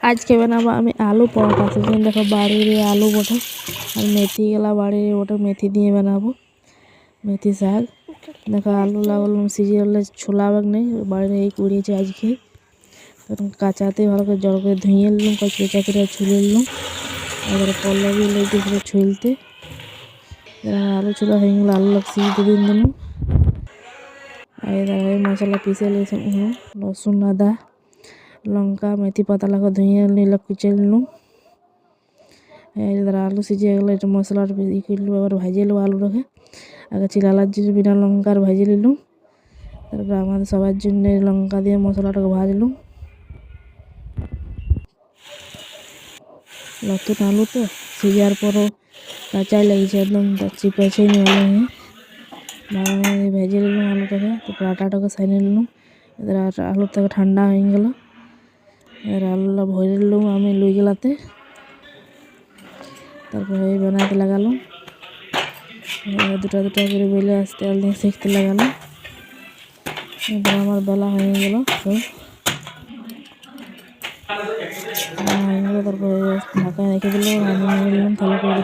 আজকে বানাবো আমি আলু পরোটা। সেজন্য দেখো বাড়ির আলু বটে আর মেথি গেলা বাড়ির ওটা মেথি দিয়ে বানাবো মেথি শাক। দেখো আলু লাগলাম সিজে হলে ছোলা বাগ নেই বাড়ির এই করিয়েছে আজকে। তখন কাঁচাতে ভালো করে জল করে ধুয়ে নিলাম, কচা করে ছুলে নিলাম। এবার পল্লবী লেগেছিল ছুলতে। আলু ছোলা হয়ে গেলো, আলু সিজতে দিয়ে দিলাম। এই মশলা পিসে নিলাম, রসুন আদা লঙ্কা মেথি পাতা লাগা ধুয়ে নিলাম, কুচে নিলাম। এবার আলু সিজে গেলো, এটা মশলার ই করলো। এবার ভাজে নেবো আলুটাকে। আগে চিলালার জন্য বিনা লঙ্কার ভাজে নিলাম। তারপরে আমাদের সবার জন্য লঙ্কা দিয়ে মশলাটাকে ভাজলাম। নতুন আলু তো সিজার পরও কাঁচাই লেগেছে, একদম চিপেছেই নি ভালো হয়ে। ভেজে নিলাম আলুটাকে, তারপর আটাটাকে সাইনে নিলাম। এবার আলুটাকে ঠান্ডা হয়ে গেলো। এবার আলুটা ভরে নিলাম আমি লুই গেলাতে। তারপরে এই বানাতে লাগালাম, দুটা দুটা করে বেলে আস্তে আলু শিখতে লাগালাম। এবার আমার বেলা হয়ে গেল সব হয়ে গেলো। তারপরে ঢাকা রেখে দিলাম, আমি নিয়ে নিলাম ভালো করে।